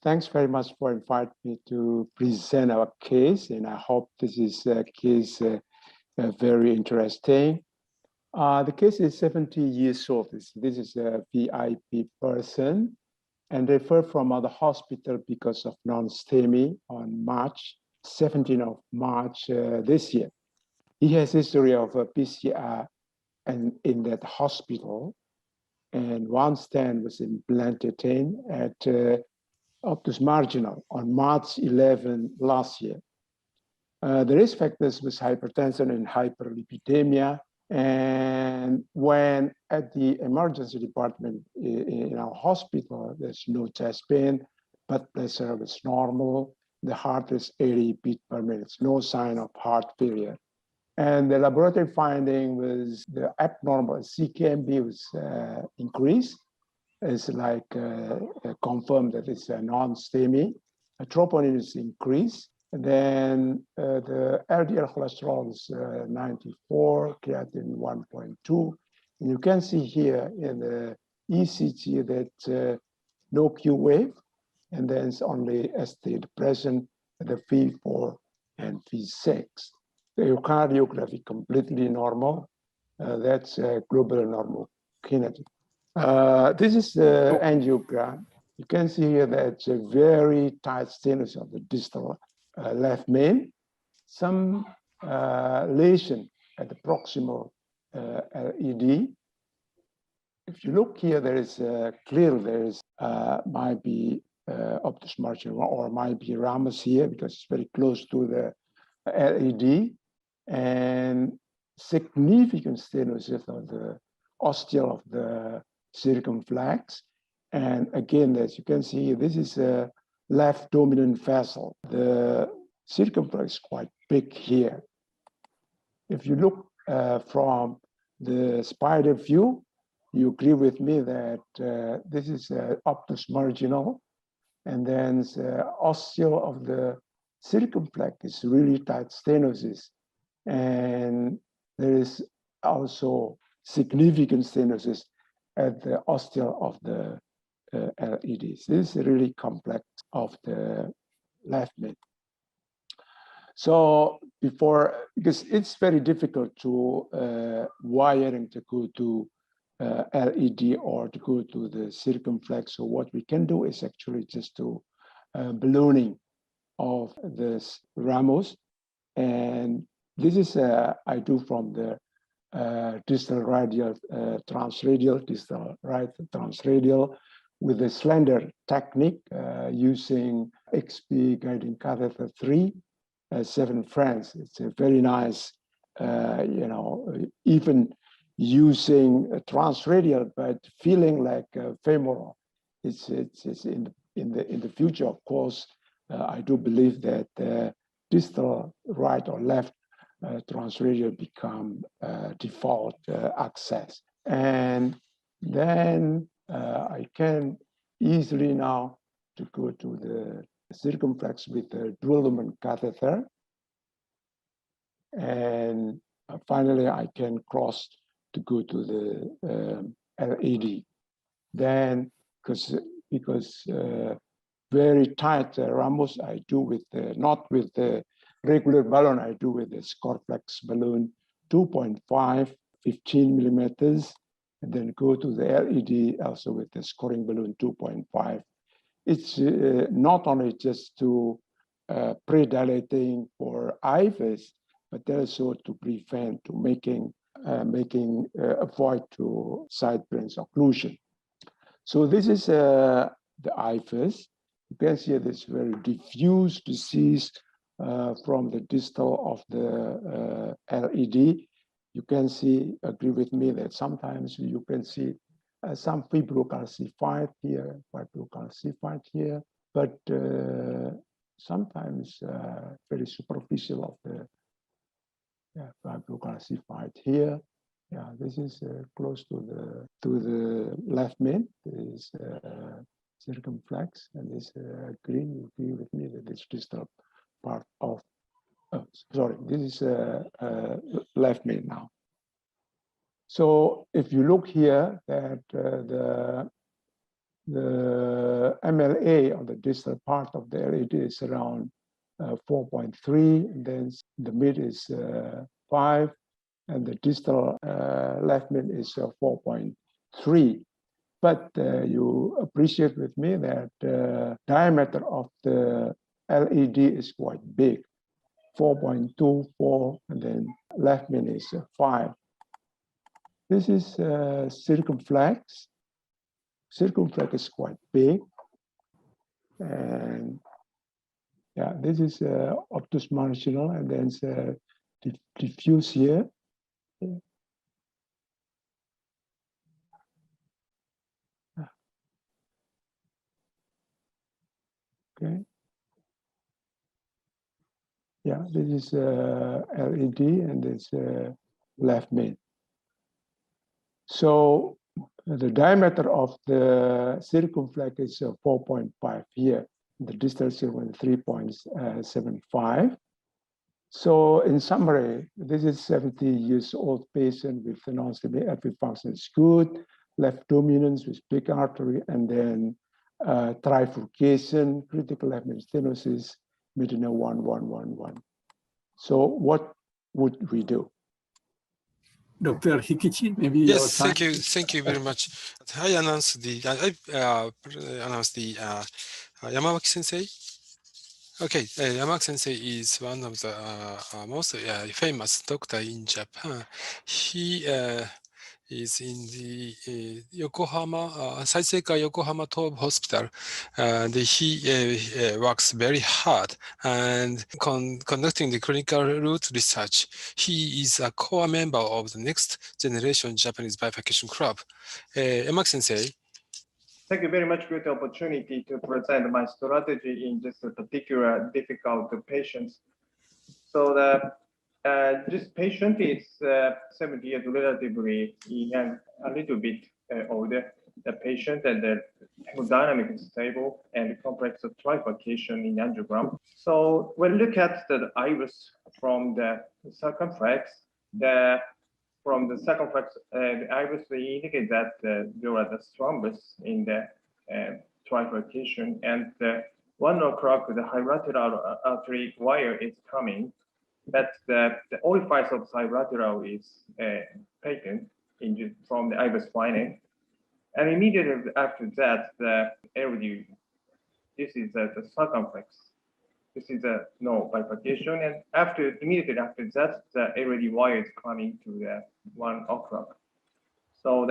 Thanks very much for inviting me to present our case, and I hope this is a case very interesting. The case is 70 years old. This is a VIP person and referred from the hospital because of non-STEMI on March 17th of March this year. He has history of a PCR and in that hospital, and one stent was implanted in at obtuse marginal on March 11 last year. The risk factors was hypertension and hyperlipidemia. And when at the emergency department in our hospital, there's no chest pain, blood pressure was normal. The heart is 80 beats per minute, no sign of heart failure. And the laboratory finding was the abnormal CKMB was increased. It's like confirmed that it's a non-STEMI. Troponin is increased. And then the LDL cholesterol is 94, creatinine 1.2. And you can see here in the ECG that no Q wave, and then it's only ST present at the V4 and V6. The echocardiography completely normal. That's global normal kinetic. This is the angiogram. You can see here that it's a very tight stenosis of the distal left main. Some lesion at the proximal LED. If you look here, there is clearly there is might be obtuse marginal or might be ramus here because it's very close to the LED, and significant stenosis of the ostial of the circumflex. And again, as you can see, this is a left dominant vessel. The circumflex is quite big here. If you look from the spider view, you agree with me that this is obtuse marginal, and then the ostial of the circumflex is really tight stenosis. And there is also significant stenosis at the ostial of the LEDs. This is really complex of the left mid. So because it's very difficult to wiring to go to LED or to go to the circumflex. So what we can do is actually just to ballooning of this ramus. And this is I do from the distal radial, transradial, distal right transradial with a slender technique using XP guiding catheter 3, 7 French. It's a very nice, even using a transradial, but feeling like femoral. It's in the future, of course. I do believe that distal right or left transradial become default access. And then I can easily now to go to the circumflex with the dual lumen catheter. And finally, I can cross to go to the LED. Then, because very tight ramus, I do with not with the regular balloon, I do with the Scoreflex balloon 2.5, 15 millimeters, and then go to the LED also with the scoring balloon 2.5. It's not only just to pre-dilating for IVs, but also to prevent, to making avoid to side brains occlusion. So this is the IVs. You can see this very diffuse disease from the distal of the LED. You can see, agree with me that sometimes you can see some fibrocalcified here, but sometimes very superficial of the fibrocalcified here. Yeah, this is close to the left mid. This is circumflex, and this green. You agree with me that this distal part of. Sorry, this is left mid now. So if you look here, that The MLA on the distal part of the LAD is around 4.3, and then the mid is 5, and the distal left mid is 4.3. But you appreciate with me that the diameter of the LED is quite big, 4.24, and then left mid is 5. This is circumflex. Circumflex is quite big. And yeah, this is obtuse marginal, and then diffuse here. Okay. Yeah, this is LED, and this left mid. So the diameter of the circumflex is 4.5 here. The distal circumflex 3.75. So in summary, this is 70 years old patient with non-stable LV function is good, left dominance with big artery, and then trifurcation, critical left main stenosis, median 1,1,1,1. So what would we do? Dr. Hikichi, maybe yes, thank you very much. I announced the Yamawaki Sensei. Okay, Yamawaki Sensei is one of the most famous doctor in Japan. He is in the Yokohama, Saiseikai Yokohama Tobe Hospital. And he works very hard and conducting the clinical route research. He is a core member of the next generation Japanese bifurcation club. Yamawaki Sensei. Thank you very much for the opportunity to present my strategy in this particular difficult patients. So this patient is 70 years, relatively young, a little bit older. The patient and the hemodynamic is stable and complex trifurcation in angiogram. So when we look at the iris from the circumflex, the iris indicate that there are the thrombus in the trifurcation, and 1 o'clock the bilateral artery wire is coming, but the orifice of bilateral is taken from the iris finding, and immediately after that the LD, this is the circumflex. This is a no bifurcation, and immediately after that, the LED wire is coming to the 1 o'clock. So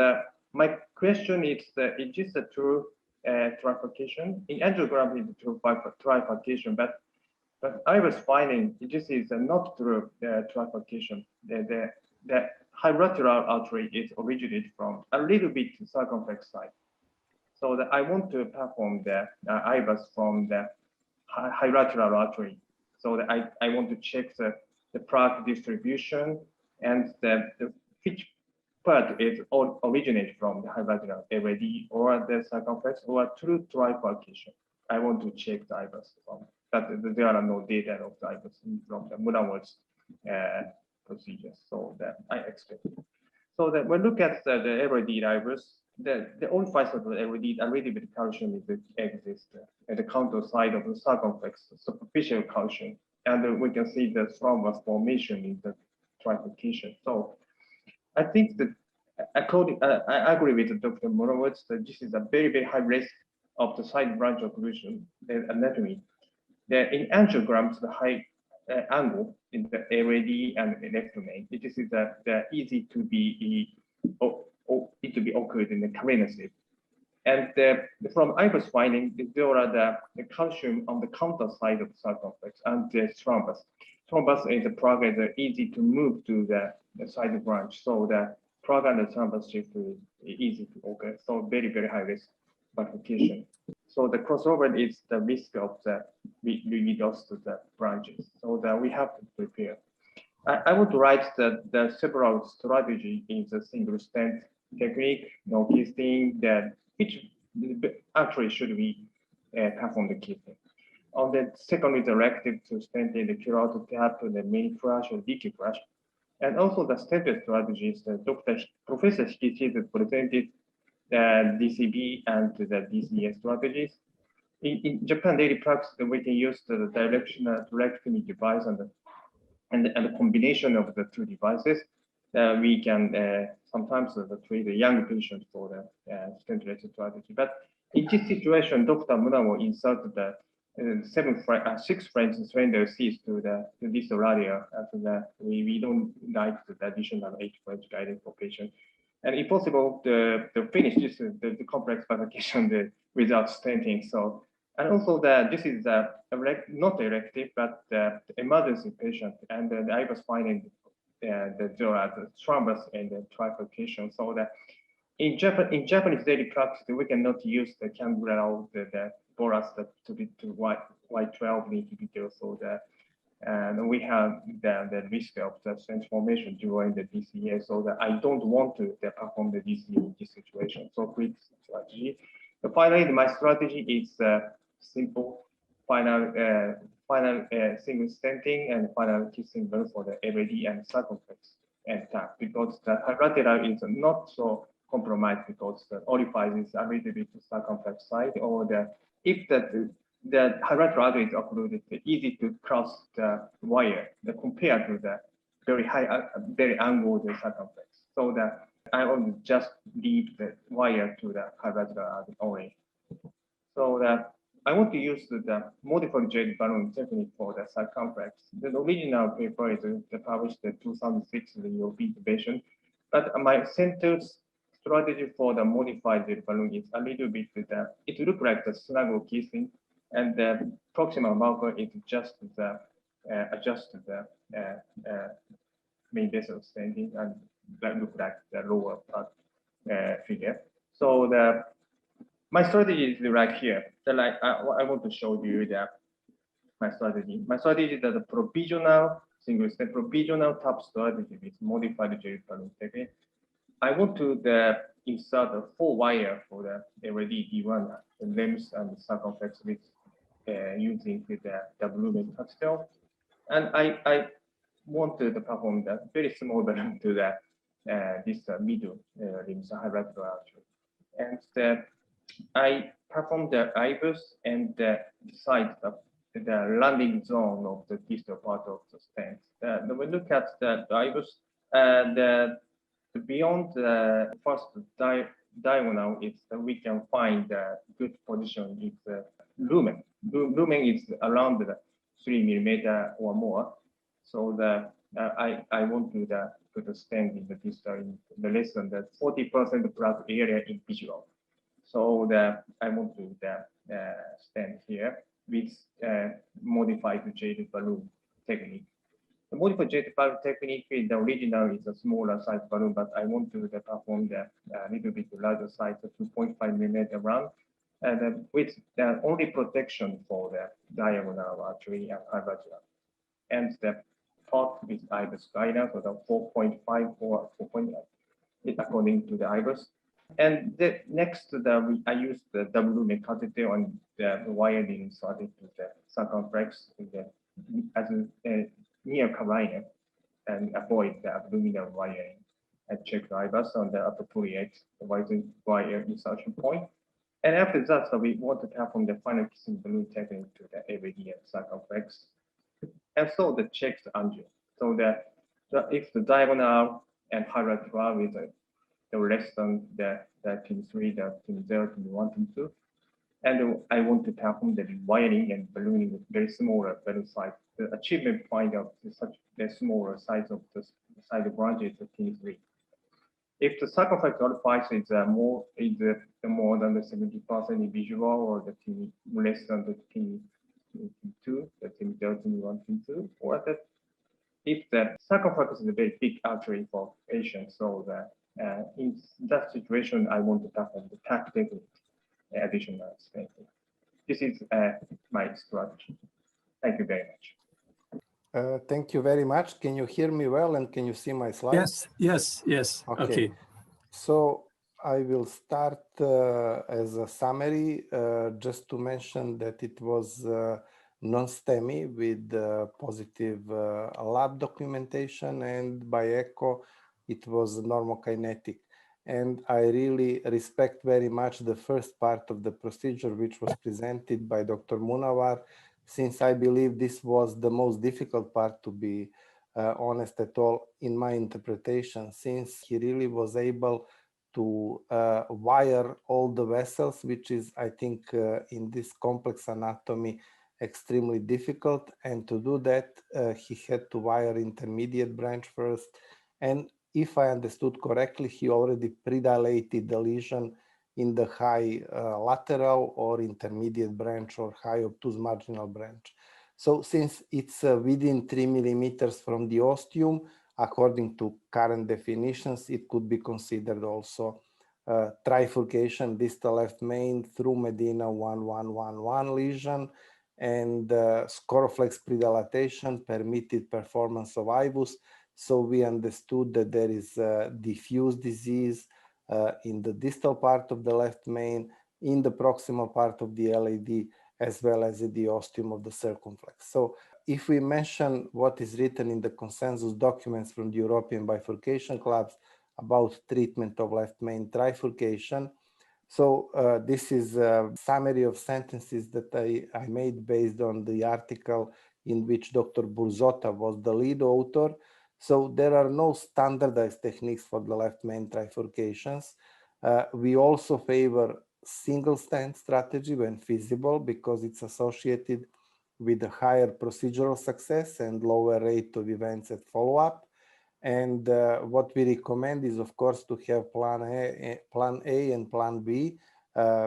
my question is this a true trifurcation? In angiogram, it's a true trifurcation, but I was finding this is not true trifurcation. The bilateral artery is originated from a little bit circumflex side. So I want to perform the IVUS from the bilateral artery. So that I want to check the plaque distribution and which part is originated from the bilateral LAD or the circumflex or true trifurcation. I want to check the IVUS from, but there are no data of the IVUS from the Munawar's procedures. So that I expect. So that when we look at the LAD IVUS, the orifice of the LAD, a little bit of calcium exists at the counter side of the circumflex, superficial calcium, and we can see the thrombus formation in the trifurcation. So I think that I agree with Dr. Munawar that this is a very, very high risk of the side branch occlusion anatomy. In angiograms, the high angle in the LAD and the left domain, it is easy to be occurred in the carina slip. And from IVUS finding, there are the calcium on the counter side of the circumflex and the thrombus. Thrombus is a plug is easy to move to the side branch. So the plug and the thrombus shift is easy to occur. So very, very high risk bifurcation. So the crossover is the risk of we lost the branches. So that we have to prepare. I want to write the several strategy in the single stent technique, no kissing, which actually should we perform the kissing. On the second is directive to stent in the curoto tap, the mini flash or leaky flash. And also the stent strategies that Professor Hikichi presented DCB and the DCA strategies. In Japan daily practice, we can use the directional device and the combination of the two devices. We can sometimes treat the young patient for the stent-less strategy. But in this situation, Dr. Munawar inserted the 6 French surrender Cs to this area. We don't like the additional 8 French guidance for patient. And if possible, to finish this the complex bifurcation without stenting. So, and also this is not elective, but the emergency patient, and I was finding the thrombus and the trifurcation. So that in Japanese daily practice, we cannot use the cannula or the bolus to Y12 need to be there. So that and we have the risk of the transformation during the DCA, so that I don't want to perform the DCA in this situation. So quick strategy. So finally, my strategy is simple: final single stenting and final kissing valve for the LAD and circumflex and tap, because the lateral is not so compromised because the orifice is a little bit to circumflex side, or if the lateral artery is occluded, it's easy to cross the wire compared to the very high, very angled circumflex. So that I will just leave the wire to the lateral artery only. So that I want to use the modified jet balloon technique for the circumflex. The original paper is published in 2006 in the European version, but my center strategy for the modified jet balloon is a little bit it looks like the snuggle kissing, and the proximal marker is just adjust the main vessel standing, and that look like the lower part figure. So my strategy is right here. So I want to show you my strategy. My strategy is the provisional single stent provisional tap strategy with modified jet balloon technique. I want to insert a 4 wire for the LAD D1, the limbs and the circumflex with using the W catheter, and I wanted to perform the very small balloon to this middle limbs hierarchical artery, and I performed the IBUS and decide the landing zone of the distal part of the stent. When we look at the IBUS, beyond the first diagonal, we can find a good position is the lumen. Lumen is around 3 millimeter or more. So I want to put the stent in the distal in the less than the 40% plus area in visual. So I want to stent here with modified jet balloon technique. The modified jet balloon technique, the original is a smaller size balloon, but I want to perform the little bit larger size, 2.5 millimeter round, and with the only protection for the diagonal artery and hierarchical, and the part with IBUS guidance, or the 4.5 or 4.9, according to the IBUS. And next, I used the W catheter on the wiring started to the circumflex as a near carina, and avoid the abdominal wiring, and check the IBUS on the appropriate wire insertion point. And after that, we want to perform the final kissing balloon technique to the LAD circumflex. And so the checks angle. So if the diagonal and hierarchical is the less than the pin 3, the pin 0, pin 1, pin 2. And I want to perform the wiring and ballooning with very smaller balloon size. The achievement point of such the smaller size of the side branch is pin 3. If the circumflex orifice is more than the 70% in visual, or the pin less than the pin 2, the pin 0, pin 1, pin 2, or if the circumflex is a very big artery for patients, so in that situation, I want to perform the tap technique, additional stenting. This is my strategy. Thank you very much. Thank you very much. Can you hear me well, and can you see my slides? Yes. Okay. So I will start as a summary, just to mention that it was non-STEMI with positive lab documentation, and by echo it was normokinetic. And I really respect very much the first part of the procedure, which was presented by Dr. Munawar, since I believe this was the most difficult part, to be honest at all, in my interpretation, since he really was able to wire all the vessels, which is, I think, in this complex anatomy, extremely difficult. And to do that, he had to wire intermediate branch first. And if I understood correctly, he already predilated the lesion in the high lateral or intermediate branch or high obtuse marginal branch. So since it's within 3 millimeters from the ostium, according to current definitions, it could be considered also trifurcation, distal left main through Medina 1111 lesion, and scoroflex predilatation, permitted performance of IVUS. So we understood that there is diffuse disease in the distal part of the left main, in the proximal part of the LAD, as well as in the ostium of the circumflex. So if we mention what is written in the consensus documents from the European bifurcation clubs about treatment of left main trifurcation, so this is a summary of sentences that I made based on the article in which Dr. Burzota was the lead author. So there are no standardized techniques for the left main trifurcations. We also favor single stent strategy when feasible, because it's associated with a higher procedural success and lower rate of events at follow-up. And what we recommend is, of course, to have plan A and plan B,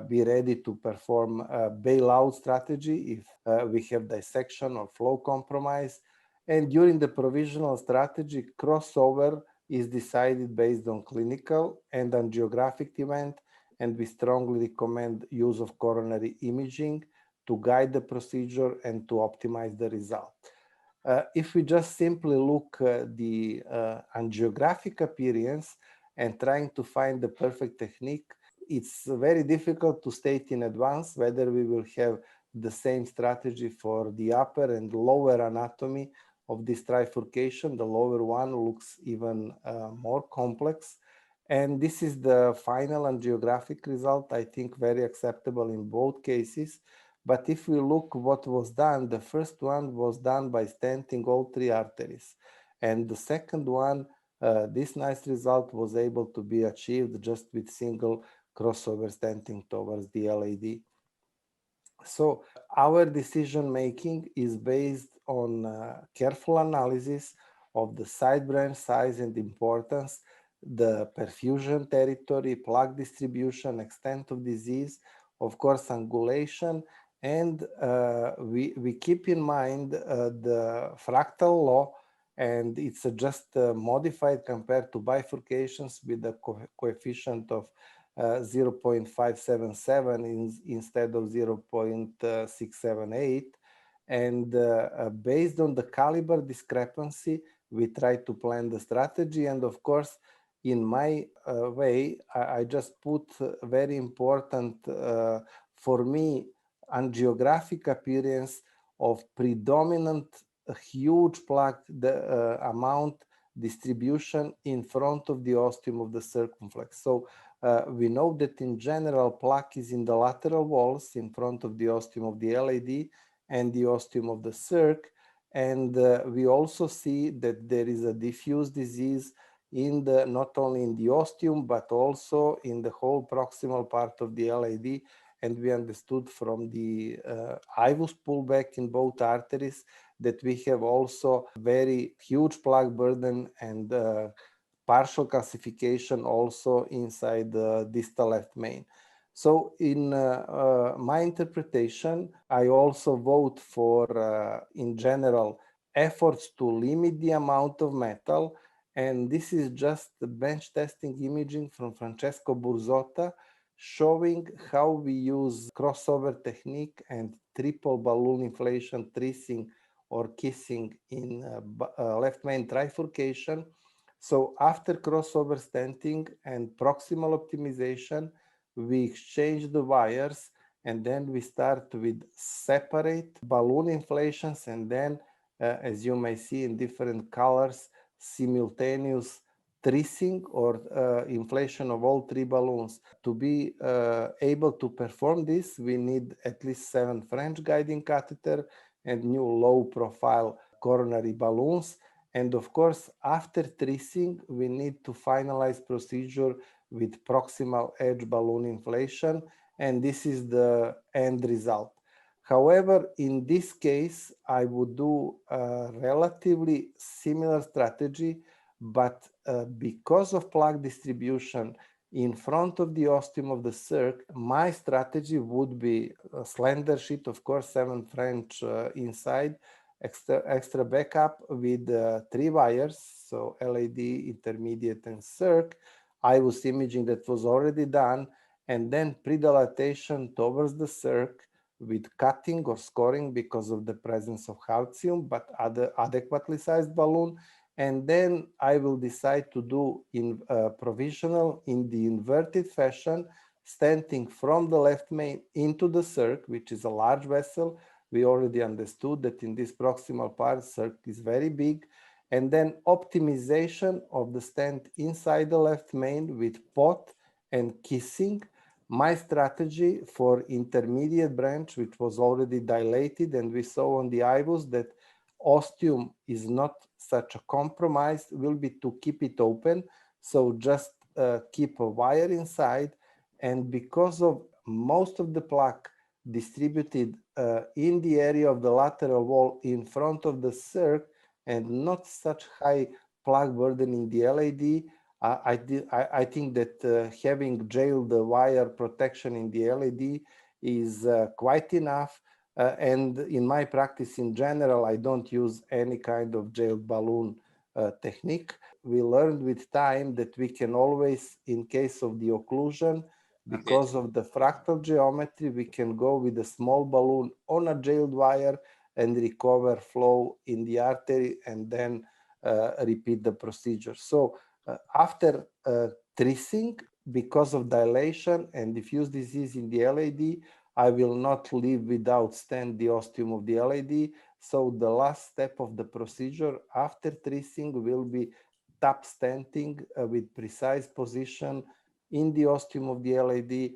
be ready to perform a bailout strategy if we have dissection or flow compromise. And during the provisional strategy, crossover is decided based on clinical and angiographic event, and we strongly recommend use of coronary imaging to guide the procedure and to optimize the result. If we just simply look at the angiographic appearance and trying to find the perfect technique, it's very difficult to state in advance whether we will have the same strategy for the upper and lower anatomy of this trifurcation. The lower one looks even more complex. And this is the final angiographic result, I think very acceptable in both cases. But if we look what was done, the first one was done by stenting all three arteries. And the second one, this nice result was able to be achieved just with single crossover stenting towards the LAD. So our decision making is based on careful analysis of the side branch size and importance, the perfusion territory, plaque distribution, extent of disease, of course, angulation, and we keep in mind the fractal law, and it's just modified compared to bifurcations with the coefficient of 0.577 instead of 0.678. And based on the caliber discrepancy, we try to plan the strategy. And of course, in my way, I just put very important for me angiographic appearance of predominant huge plaque amount distribution in front of the ostium of the circumflex. So we know that in general plaque is in the lateral walls in front of the ostium of the LAD and the ostium of the circ. And we also see that there is a diffuse disease in the not only in the ostium but also in the whole proximal part of the LAD. And we understood from the IVUS pullback in both arteries that we have also very huge plaque burden and partial calcification also inside the distal left main. So in my interpretation, I also vote for, in general, efforts to limit the amount of metal. And this is just the bench testing imaging from Francesco Burzota, showing how we use crossover technique and triple balloon inflation tracing or kissing in left main trifurcation. So after crossover stenting and proximal optimization, we exchange the wires, and then we start with separate balloon inflations, and then, as you may see in different colors, simultaneous tracing or inflation of all 3 balloons. To be able to perform this, we need at least 7 French guiding catheter and new low profile coronary balloons. And of course, after tracing, we need to finalize procedure with proximal edge balloon inflation, and this is the end result. However, in this case, I would do a relatively similar strategy, but because of plaque distribution in front of the ostium of the circ, my strategy would be a slender sheet, of course, 7 French inside, extra backup with 3 wires, so LAD, intermediate, and circ. IVUS imaging that was already done, and then pre-dilatation towards the circ with cutting or scoring because of the presence of calcium, but other adequately sized balloon. And then I will decide to do in provisional in the inverted fashion, stenting from the left main into the circ, which is a large vessel. We already understood that in this proximal part, circ is very big. And then optimization of the stent inside the left main with pot and kissing. My strategy for intermediate branch, which was already dilated, and we saw on the IVUS that ostium is not such a compromise, will be to keep it open. So just keep a wire inside. And because of most of the plaque distributed in the area of the lateral wall in front of the circ and not such high plaque burden in the LAD, I think that having jailed wire protection in the LAD is quite enough. And in my practice in general, I don't use any kind of jailed balloon technique. We learned with time that we can always, in case of the occlusion, because of the fractal geometry, we can go with a small balloon on a jailed wire and recover flow in the artery and then repeat the procedure. So after tracing, because of dilation and diffuse disease in the LAD, I will not leave without stent the ostium of the LAD. So the last step of the procedure after tracing will be tap stenting with precise position in the ostium of the LAD,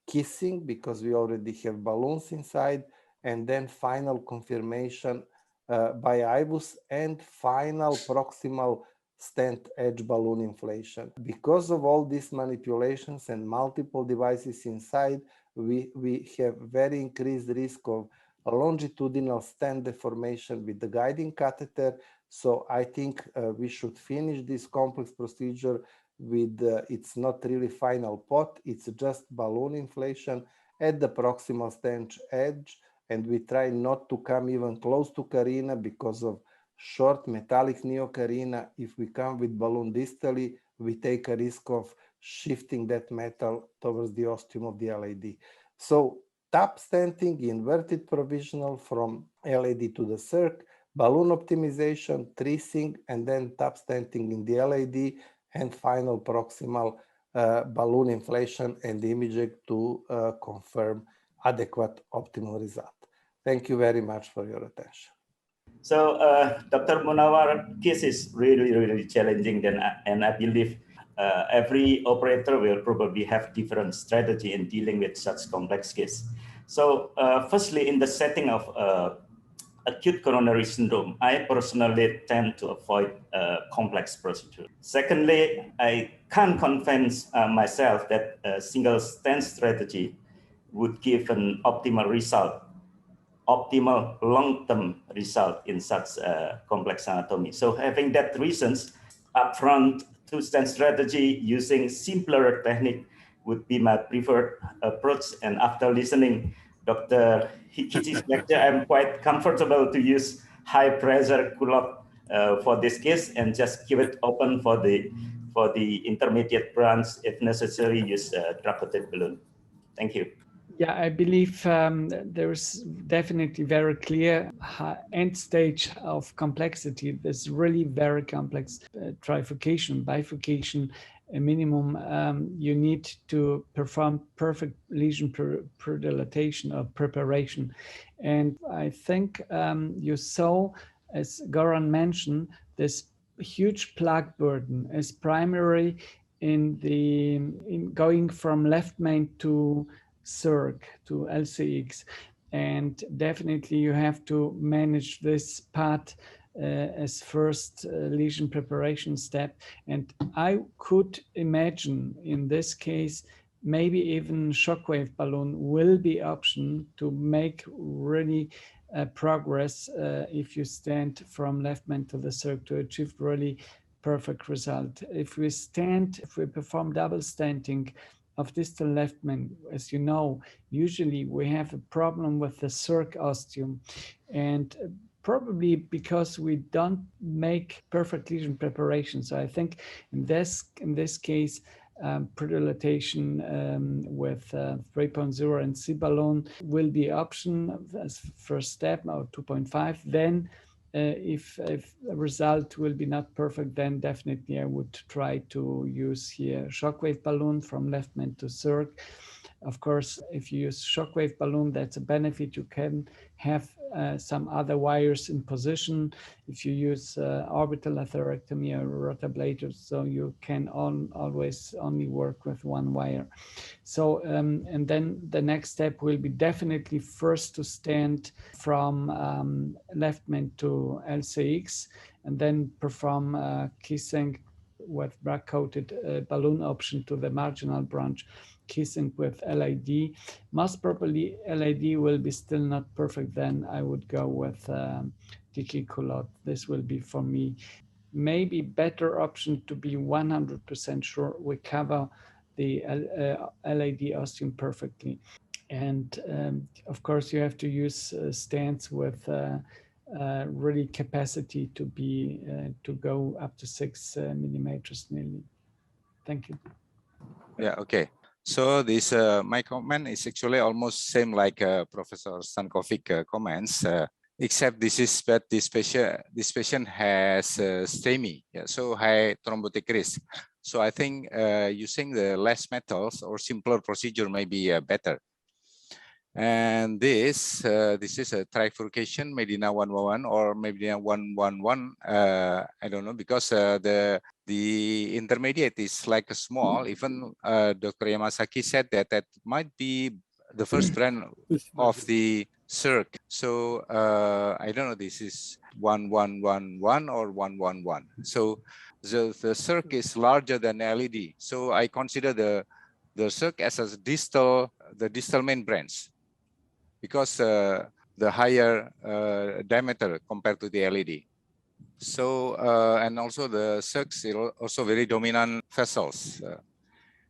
kissing because we already have balloons inside, and then final confirmation by IVUS and final proximal stent edge balloon inflation. Because of all these manipulations and multiple devices inside, we have very increased risk of a longitudinal stent deformation with the guiding catheter. So I think we should finish this complex procedure with, it's not really final pot, it's just balloon inflation at the proximal stent edge. And we try not to come even close to carina because of short metallic neocarina. If we come with balloon distally, we take a risk of shifting that metal towards the ostium of the LAD. So tap stenting, inverted provisional from LAD to the circ, balloon optimization, tracing, and then tap stenting in the LAD, and final proximal balloon inflation and imaging to confirm adequate optimal result. Thank you very much for your attention. So Dr. Munawar case is really challenging, and I believe every operator will probably have different strategy in dealing with such complex case. So firstly, in the setting of acute coronary syndrome, I personally tend to avoid complex procedure. Secondly, I can't convince myself that a single stent strategy would give an optimal result, optimal long-term result in such complex anatomy. So having that reasons, upfront two-stent strategy using simpler technique would be my preferred approach. And after listening Dr. Hikichi's lecture, I'm quite comfortable to use high pressure culotte for this case and just keep it open for the intermediate branch. If necessary, use drug-coated balloon. Thank you. Yeah, I believe there's definitely very clear end stage of complexity. There's really very complex trifurcation, bifurcation, a minimum. You need to perform perfect lesion pre-dilatation or preparation. And I think you saw, as Goran mentioned, this huge plaque burden is primarily in going from left main to circ to LCX, and definitely you have to manage this part as first lesion preparation step. And I could imagine in this case maybe even shockwave balloon will be option to make really progress if you stent from left main to the circ to achieve really perfect result. If we perform double stenting of distal left main, as you know, usually we have a problem with the circ ostium, and probably because we don't make perfect lesion preparation. So I think in this case, predilatation with 3.0 and C balloon will be option as first step, or 2.5. Then if the result will be not perfect, then definitely I would try to use here shockwave balloon from left main to circ. Of course, if you use shockwave balloon, that's a benefit. You can have some other wires in position. If you use orbital atherectomy or rotablator, so you can always only work with one wire. So, and then the next step will be definitely first to stent from left main to LCX, and then perform kissing with brag-coated balloon option to the marginal branch, kissing with LAD. Most probably LAD will be still not perfect, then I would go with DK culotte. This will be for me maybe better option to be 100% sure we cover the LAD ostium perfectly. And of course you have to use stents with really capacity to be to go up to 6 millimeters nearly. Thank you. Yeah, okay. So this my comment is actually almost same like Professor Stankovic comments, except this patient has STEMI, yeah, so high thrombotic risk. So I think using the less metals or simpler procedure may be better. And this is a trifurcation, Medina 111 or Medina 111. I don't know, because the intermediate is like a small. Even Dr. Yamasaki said that might be the first brand of the circ. So I don't know. This is 1111 or 111. So the circ is larger than LED. So I consider the circ as a distal main branch, because the higher diameter compared to the LED. So, and also the circs is also very dominant vessels.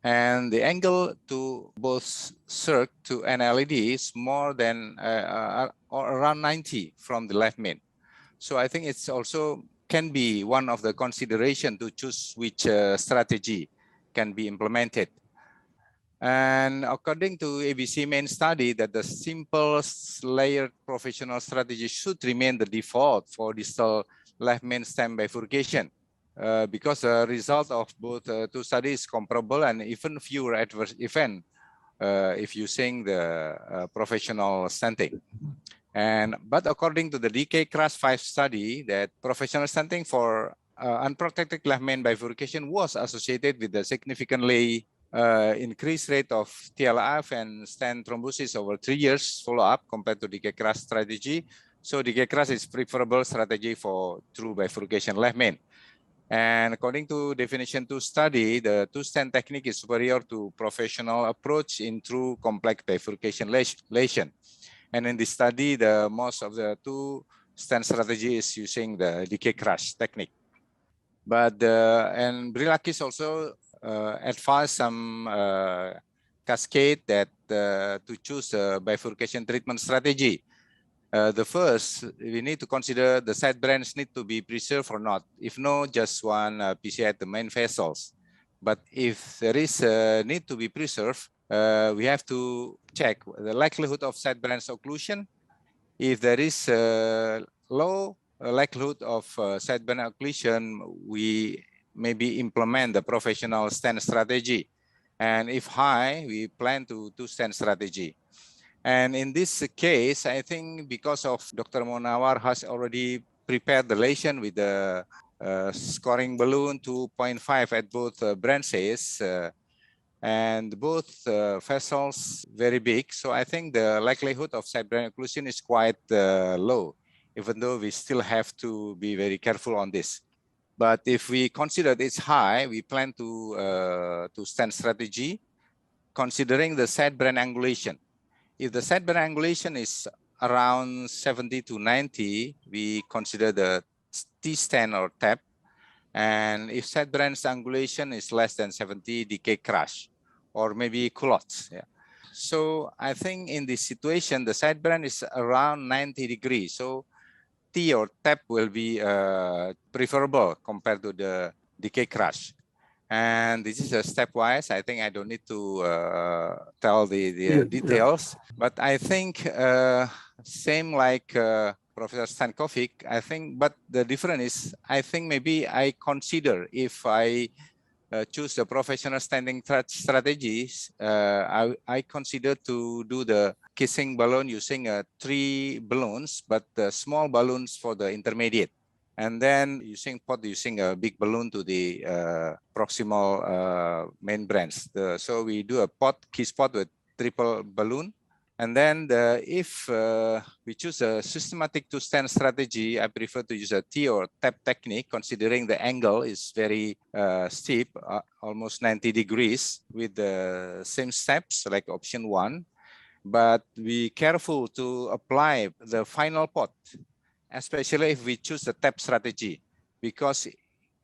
And the angle to both circ to an LED is more than or around 90 from the left main. So I think it's also can be one of the consideration to choose which strategy can be implemented. And according to ABC main study, that the simple layered professional strategy should remain the default for distal left main stem bifurcation, because the result of both two studies is comparable and even fewer adverse events if using the professional stenting. But according to the DK Crash 5 study, that professional stenting for unprotected left main bifurcation was associated with a significantly increased rate of TLF and stent thrombosis over 3 years follow-up compared to DK Crash strategy. So DK Crash is preferable strategy for true bifurcation left main. And according to definition 2 study, the two stent technique is superior to professional approach in true complex bifurcation lesion. And in this study, the most of the two stent strategy is using the DK Crash technique. But and Brilakis also advised some cascade that to choose a bifurcation treatment strategy. The first, we need to consider the side branch need to be preserved or not. If no, just one PCI at the main vessels. But if there is a need to be preserved, we have to check the likelihood of side branch occlusion. If there is a low likelihood of side branch occlusion, we maybe implement the professional stent strategy. And if high, we plan to stent strategy. And in this case, I think because of Dr. Munawar has already prepared the lesion with the scoring balloon 2.5 at both branches, and both vessels very big. So I think the likelihood of side brain occlusion is quite low, even though we still have to be very careful on this. But if we consider it's high, we plan to stent strategy considering the side brain angulation. If the side brain angulation is around 70 to 90, we consider the T-stent or TAP. And if side brain angulation is less than 70, decay crash, or maybe culottes. Yeah. So I think in this situation, the side brain is around 90 degrees. So T or TAP will be preferable compared to the decay crash. And this is a stepwise. I think I don't need to tell the details, but I think same like Professor Stankovic, I think, but the difference is, I think maybe I consider if I choose the professional stenting strategies, I consider to do the kissing balloon using 3 balloons, but the small balloons for the intermediate. And then using a big balloon to the proximal main branch. So we do a kiss pot with triple balloon. And then if we choose a systematic to stent strategy, I prefer to use a T or tap technique, considering the angle is very steep, almost 90 degrees with the same steps like option 1. But be careful to apply the final pot, especially if we choose the tap strategy, because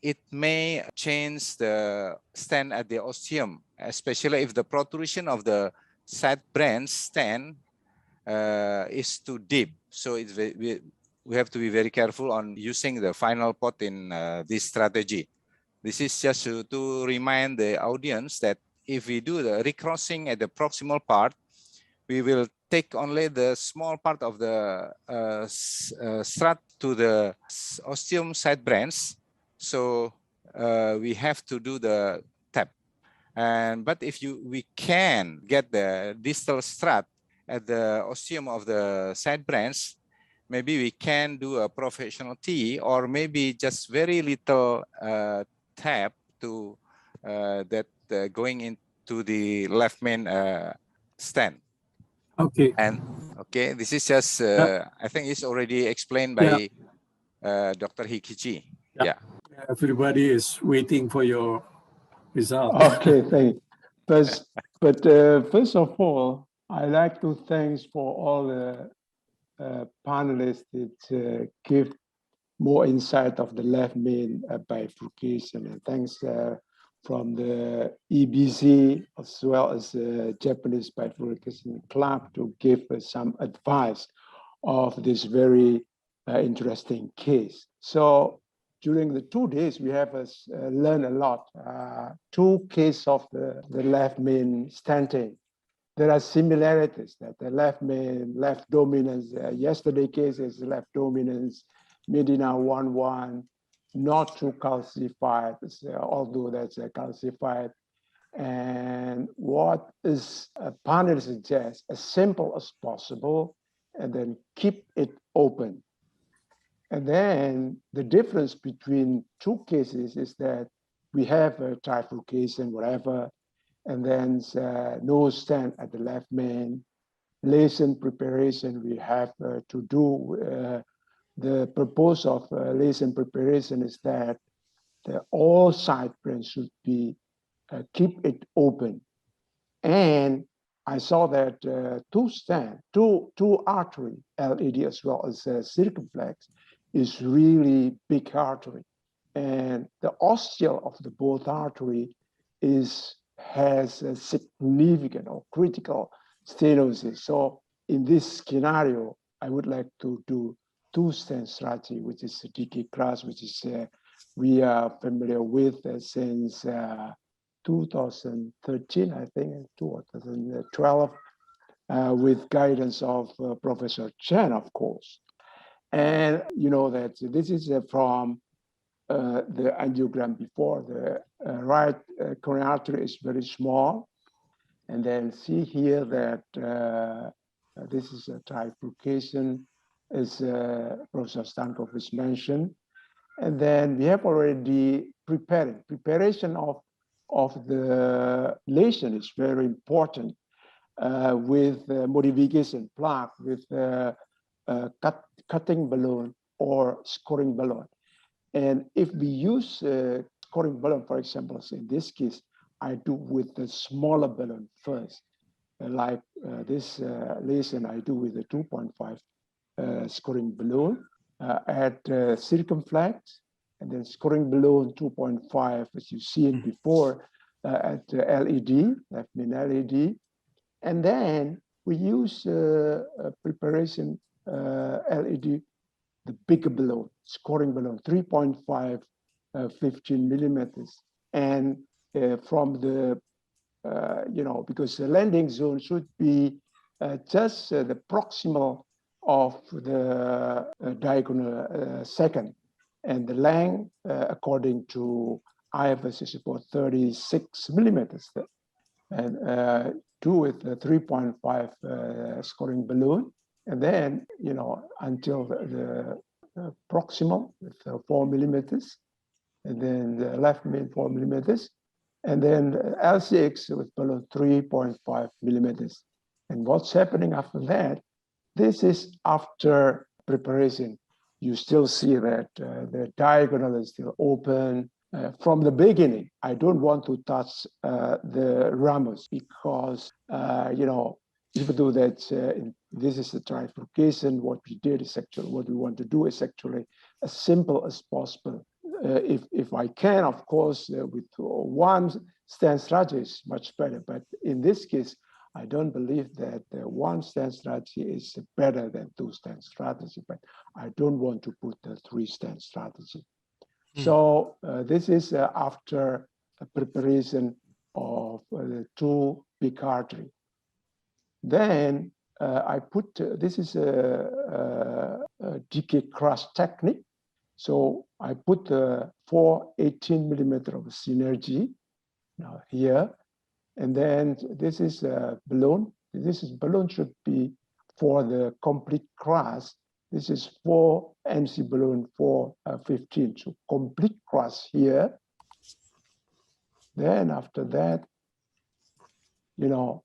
it may change the stent at the ostium, especially if the protrusion of the side branch stent is too deep. So we have to be very careful on using the final pot in this strategy. This is just to remind the audience that if we do the recrossing at the proximal part, we will take only the small part of the strut to the ostium side branch. So we have to do the tap. But if we can get the distal strut at the ostium of the side branch, maybe we can do a professional T, or maybe just very little tap to going into the left main stent. Okay. And okay, this is just I think it's already explained by Dr. Hikichi. Yeah. Everybody is waiting for your result. Okay, thank you. First of all, I'd like to thank for all the panelists that give more insight of the left main bifurcation, and thanks from the EBC as well as the Japanese Bifurcation Club to give us some advice of this very interesting case. So during the 2 days, we have learned a lot. 2 cases of the left main stenting. There are similarities that the left main, left dominance, yesterday case is left dominance, Medina 1-1, not too calcified, although that's calcified. And what is a panel suggests, as simple as possible, and then keep it open. And then the difference between 2 cases is that we have a trifurcation, whatever, and then no stent at the left main. Lesion preparation we have to do. The purpose of lesion preparation is that all side branches should be keep it open. And I saw that 2 stent, two artery, LAD as well as circumflex, is really big artery. And the ostial of the both artery has a significant or critical stenosis. So in this scenario, I would like to do 2 stent strategy, which is the decay crash, which is we are familiar with since 2013, I think, 2012, with guidance of Professor Chen, of course. And you know that this is from the angiogram before. The right coronary artery is very small. And then see here that this is a trifurcation, as Professor Stankovic mentioned. And then we have already preparation of the lesion is very important with modification plaque, with cutting balloon or scoring balloon. And if we use scoring balloon, for example, in this case, I do with the smaller balloon first. Like this lesion, I do with a 2.5 scoring balloon at circumflex, and then scoring balloon 2.5, as you see it before, at LED, left main LED. And then we use preparation LED, the bigger balloon, scoring balloon, 3.5, 15 millimeters. And from the, because the landing zone should be just the proximal of the diagonal second. And the length, according to IFS, is about 36 millimeters. And do with the 3.5 scoring balloon. And then, until the proximal with 4 millimeters. And then the left main 4 millimeters. And then LCX with balloon 3.5 millimeters. And what's happening after that? This is after preparation. You still see that the diagonal is still open. From the beginning, I don't want to touch the ramus because, even though that this is the trifurcation, what we did is actually, what we want to do is actually as simple as possible. If I can, of course, with one stent strategy is much better. But in this case, I don't believe that one stent strategy is better than two stent strategy, but I don't want to put the 3 stent strategy. So this is after preparation of the 2 big artery. Then I put, this is a DK crush technique. So I put 4 18 millimeter of synergy now here. And then this is a balloon. This is balloon should be for the complete crush. This is 4 MC balloon 415. So complete crush here. Then after that, you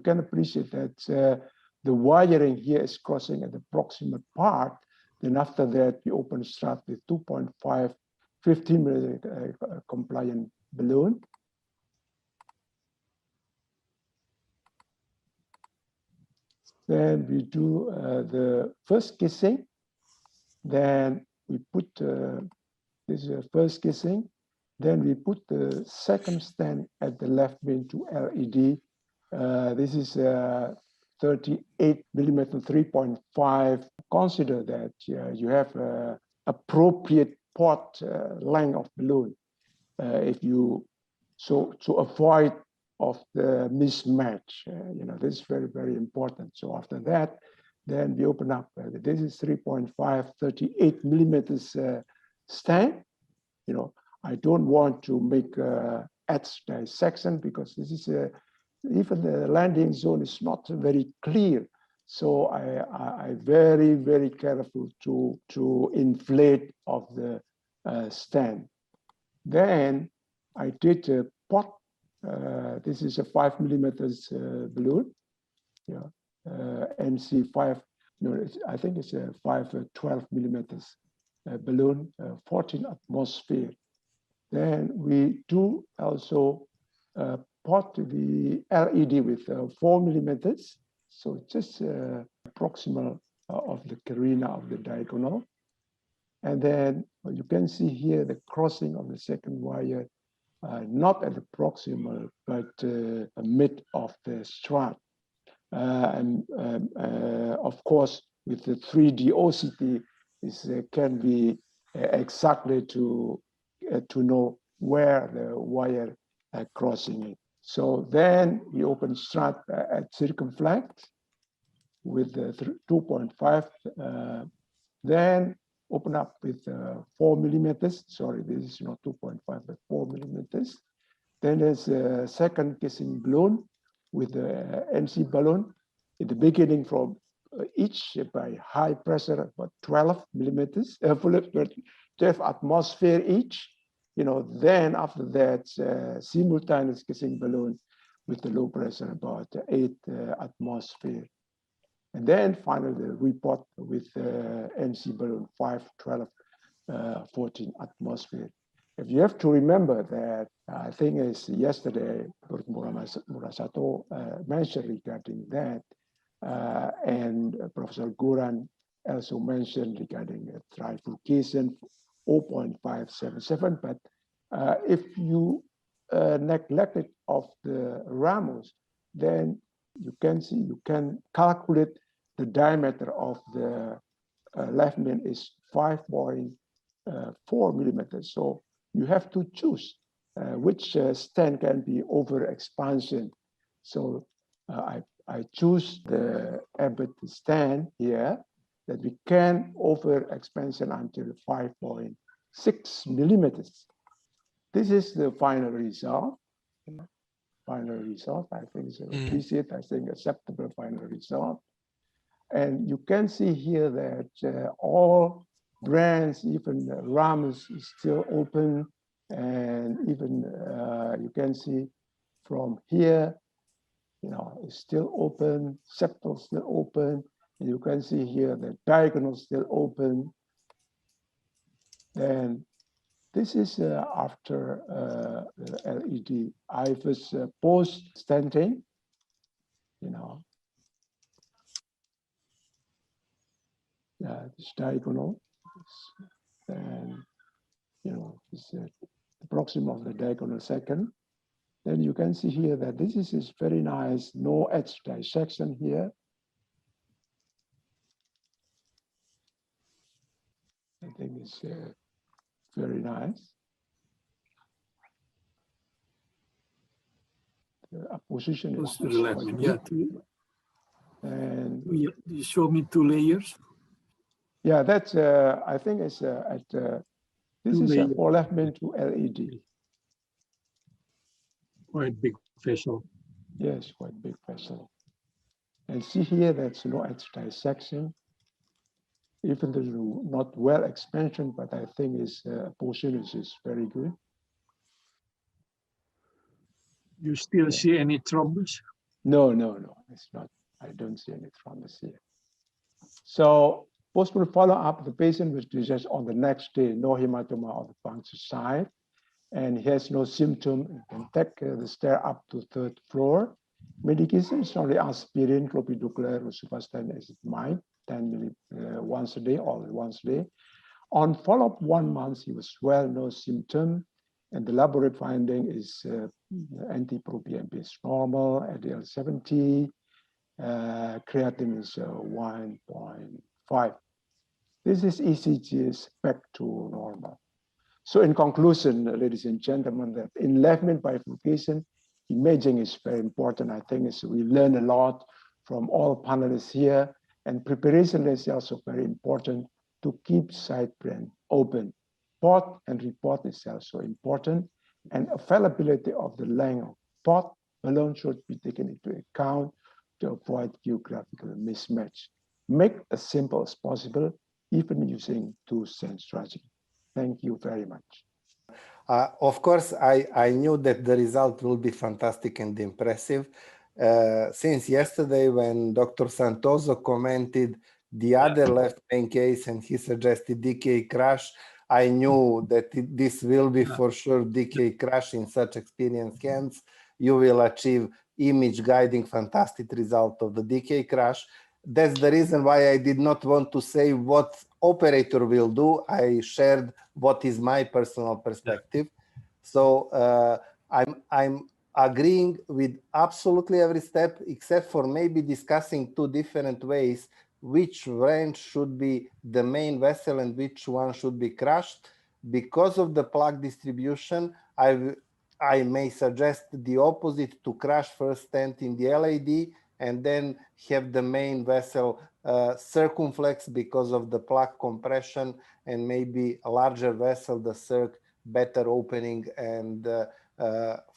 can appreciate that the wiring here is crossing at the proximal part. Then after that, we open strap with 2.5 15 millimeter compliant balloon. Then we do the first kissing. Then we put, this is the first kissing. Then we put the second stent at the left main to LED. This is 38 millimeter 3.5. Consider that you have appropriate port length of balloon. If you, so to avoid of the mismatch, this is very, very important. So after that, then we open up. This is 3.5, 38 millimeters stent. I don't want to make edge dissection because this is even the landing zone is not very clear. So I very, very careful to inflate of the stent. Then I did a pot. This is a 5 millimeters balloon. MC5. No, I think it's a 12 millimeters balloon, 14 atmosphere. Then we do also pot the LED with 4 millimeters. So just proximal of the carina of the diagonal. And then you can see here the crossing of the second wire, not at the proximal, but mid of the strap. And of course, with the 3D OCT, this can be exactly to know where the wire crossing it. So then we open strap at circumflex with the 2.5. Then open up with 4 millimeters. Sorry, this is not 2.5, but 4 millimeters. Then there's a second kissing balloon with the MC balloon in the beginning from each by high pressure, about 12 millimeters, 12 atmosphere each. Then after that, simultaneous kissing balloon with the low pressure, about 8 atmosphere. And then finally the report with MC balloon 5, 12, 14 atmosphere. If you have to remember that, I think as yesterday, Dr. Murasato mentioned regarding that, and Professor Guran also mentioned regarding trifurcation 0.577, but if you neglected of the ramus, then you can calculate the diameter of the left main is 5.4 millimeters. So you have to choose which stent can be over expansion. So I choose the Abbott stent here that we can over expansion until 5.6 millimeters. This is the final result. Final result, I think is appreciate, I think acceptable final result. And you can see here that all brands, even Ramos is still open. And even you can see from here, it's still open, septal still open. And you can see here the diagonal still open. Then this is after LED IVUS post stenting, this diagonal, and this the proximum of the diagonal second. Then you can see here that this is very nice, no edge dissection here. I think it's very nice. The position is quite good. And you show me 2 layers. Yeah, that's I think it's at this is for left main to LED. Quite big vessel. Yes, quite big vessel. And see here, that's no edge dissection. Even though not well expansion, but I think its position is very good. You still see any thrombus? No, it's not. I don't see any thrombus here. So post-mortem follow-up, the patient was discharged on the next day, no hematoma on the puncture side, and he has no symptom. You can take the stair up to 3rd floor. Medication is only aspirin, clopidogrel, rosuvastatin, azithromycin, 10 mg once a day, or once a day. On follow-up 1 month, he was well, no symptom, and the laboratory finding is NT-proBNP is normal, LDL 70, creatinine is 1.5. This is ECG is back to normal. So in conclusion, ladies and gentlemen, that in left main bifurcation, imaging is very important. I think we learn a lot from all panelists here, and preparation is also very important to keep side brain open. Port and report is also important, and availability of the length of port alone should be taken into account to avoid geographical mismatch. Make as simple as possible, even using 2-stent strategy. Thank you very much. Of course, I knew that the result will be fantastic and impressive. Since yesterday, when Dr. Santoso commented the other left main case and he suggested DK crash, I knew that this will be for sure DK crash in such experienced hands. You will achieve image guiding fantastic result of the DK crash. That's the reason why I did not want to say what operator will do. I shared what is my personal perspective. So I'm agreeing with absolutely every step, except for maybe discussing 2 different ways, which branch should be the main vessel and which one should be crushed. Because of the plaque distribution, I may suggest the opposite, to crush first stent in the LAD and then have the main vessel circumflex because of the plaque compression, and maybe a larger vessel, the circ, better opening. And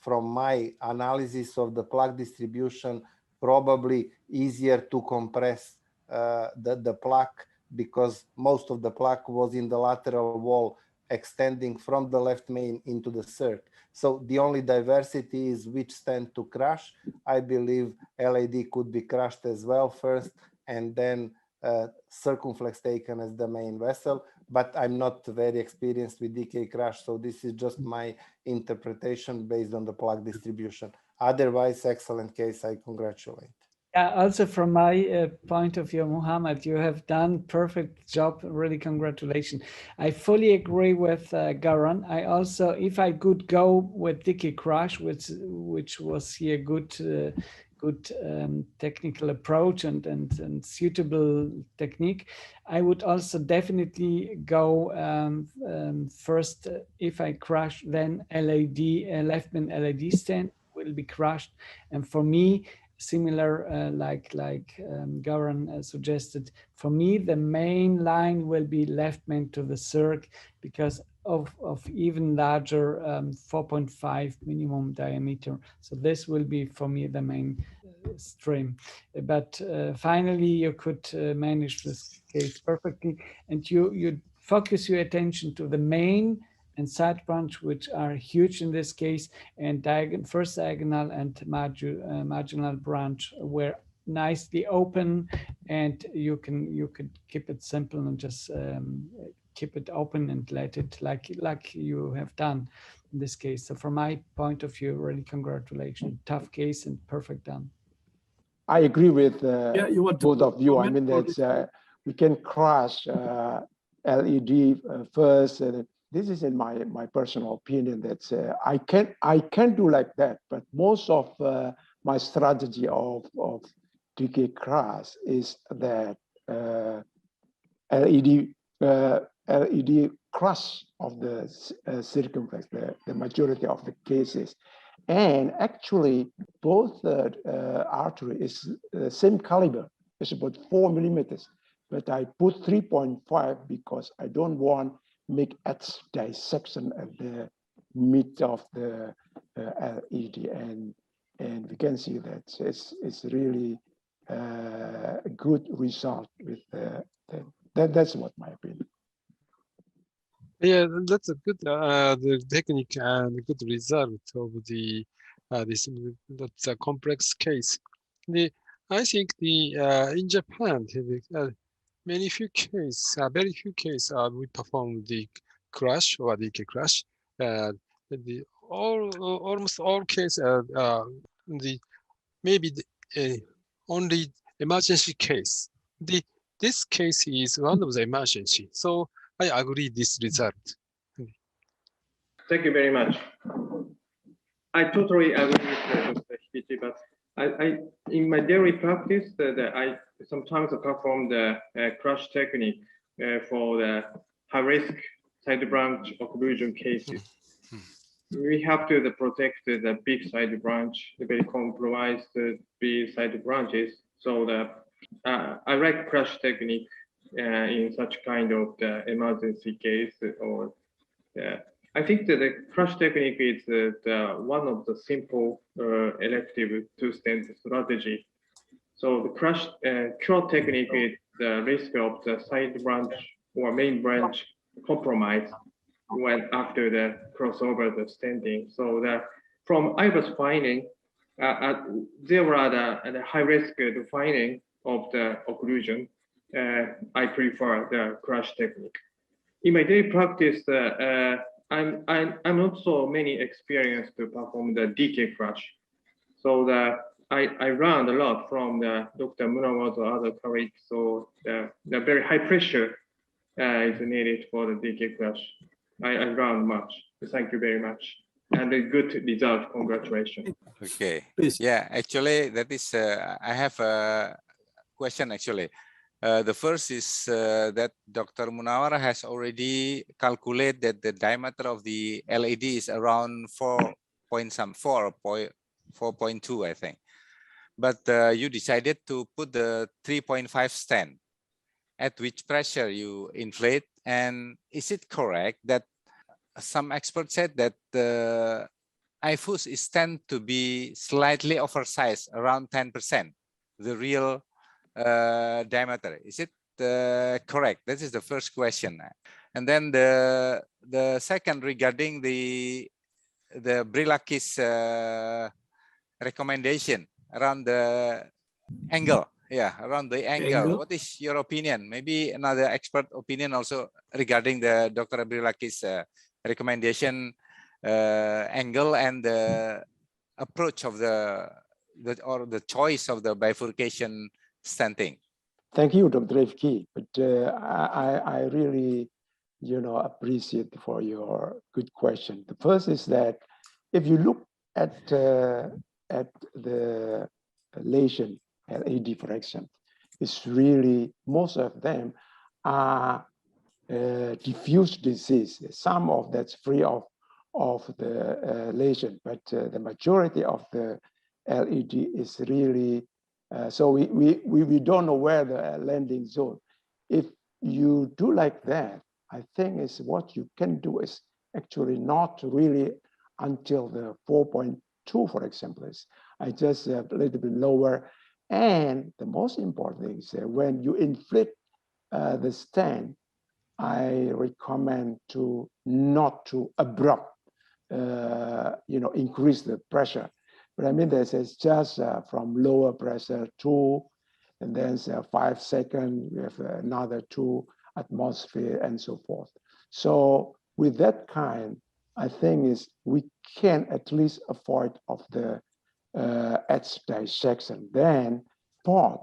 from my analysis of the plaque distribution, probably easier to compress the plaque, because most of the plaque was in the lateral wall extending from the left main into the circ. So the only diversity is which stent to crush. I believe LAD could be crushed as well first, and then circumflex taken as the main vessel. But I'm not very experienced with DK crush, so this is just my interpretation based on the plaque distribution. Otherwise, excellent case. I congratulate. Also from my point of view, Muhammad, you have done perfect job. Really, congratulations. I fully agree with Garan. I also, if I could go with Dicky Crush, which was here good technical approach and suitable technique, I would also definitely go first, if I crush, then LAD, left main LAD stent will be crushed. And for me, similar like Garan suggested, for me the main line will be left main to the circ because of even larger 4.5 minimum diameter. So this will be for me the main stream. But finally you could manage this case perfectly, and you focus your attention to the main and side branch, which are huge in this case, and first diagonal and marginal branch were nicely open, and you could keep it simple and just keep it open and let it like you have done in this case. So from my point of view, really congratulations, tough case and perfect done. I agree with both of you. I mean, that we can crush LED first. This is in my personal opinion. That I can do like that, but most of my strategy of DK crush is that LED crush of the circumflex, the majority of the cases. And actually, both artery is the same caliber. It's about 4 millimeters, but I put 3.5 because I don't want make edge dissection at the mid of the LED, and we can see that it's really a good result with that's what my opinion. Yeah, that's a good the technique and good result of the that's a complex case. I think in Japan very few cases we perform the crush or DK crush. Almost all cases maybe only emergency case. This case is one of the emergency. So I agree this result. Thank you very much. I totally agree with Dr. Hikichi, but I in my daily practice I sometimes perform the crush technique for the high risk side branch occlusion cases. We have to protect the big side branch, the very compromised big side branches. So I like crush technique in such kind of emergency case. Or I think that the crush technique is one of the simple elective two-stent strategy. So the crush cure technique is the risk of the side branch or main branch compromise when after the crossover the stenting. So that from I was finding there were the high risk finding of the occlusion. I prefer the crush technique. In my daily practice, I'm not so many experienced to perform the DK crush. So I learned a lot from the Dr. Munawar or other colleagues. So the very high pressure is needed for the DK crush. I learned much. Thank you very much. And a good result. Congratulations. Okay. Please. Yeah, actually, that is, I have a question actually. The first is that Dr. Munawar has already calculated that the diameter of the LED is around 4.2, I think. But you decided to put the 3.5 stent. At which pressure you inflate? And is it correct that some experts said that the IFUS is tend to be slightly oversized, around 10%, the real diameter. Is it correct? This is the first question. And then the second regarding the Brilakis recommendation around the angle. Yeah, around the angle. What is your opinion? Maybe another expert opinion also regarding the Dr. Brilakis recommendation angle and the approach of the choice of the bifurcation stenting. Thank you, Dr. Rifki. But I really, appreciate for your good question. The first is that if you look at the lesion, LAD, for example, it's really, most of them are diffuse disease. Some of that's free of the lesion, but the majority of the LED is really, so we don't know where the landing zone. If you do like that, I think is what you can do is actually not really until the 4.2, for example, is I just a little bit lower. And the most important thing is when you inflict the stent, I recommend to not to abrupt, increase the pressure. But I mean, this is just from lower pressure 2, and then 5 seconds, we have another 2 atmosphere and so forth. So with that kind, I think is we can at least avoid of the edge dissection. Then part,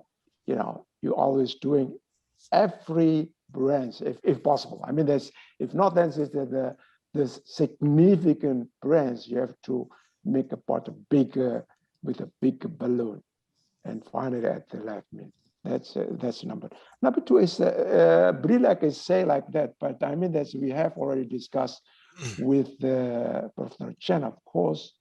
you're always doing every branch if possible. I mean, if not, then the significant branch you have to make a part bigger with a big balloon, and finally at the left mid. That's number 2 is Brilak is say like that, but I mean that we have already discussed with Professor Chen, of course.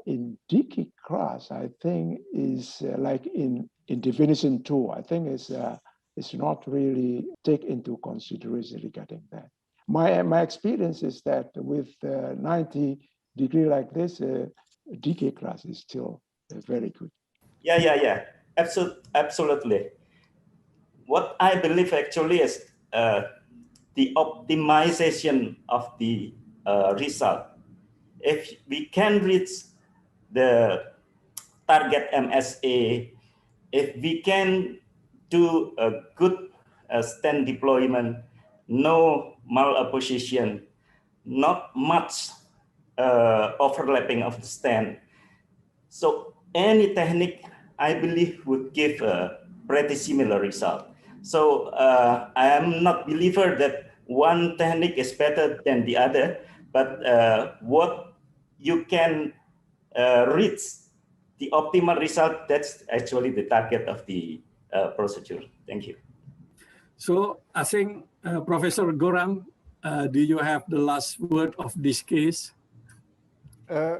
In DK class, I think is like in definition 2. I think it's not really take into consideration regarding that. My experience is that with 90 degree like this, DK class is still very good. Yeah. Absolutely. What I believe actually is the optimization of the result. If we can reach the target MSA, if we can do a good stent deployment, no malapposition, not much overlapping of the stent. So any technique, I believe, would give a pretty similar result. So I am not believer that one technique is better than the other, but what you can reach the optimal result, that's actually the target of the procedure. Thank you. So I think, Professor Goram, do you have the last word of this case?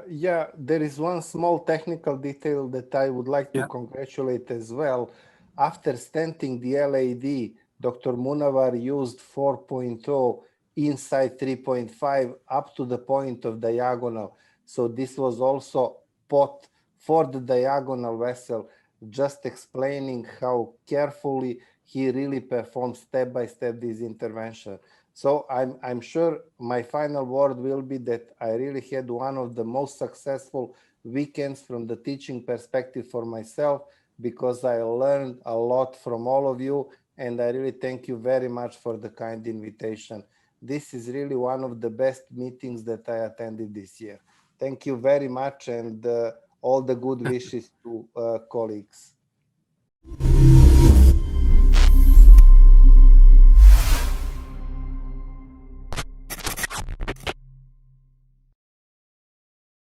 Yeah, there is one small technical detail that I would like to congratulate as well. After stenting the LAD, Dr. Munawar used 4.0 inside 3.5 up to the point of diagonal. So this was also pot for the diagonal vessel, just explaining how carefully he really performed step by step this intervention. So I'm sure my final word will be that I really had one of the most successful weekends from the teaching perspective for myself, because I learned a lot from all of you, and I really thank you very much for the kind invitation. This is really one of the best meetings that I attended this year. Thank you very much, and all the good wishes to colleagues.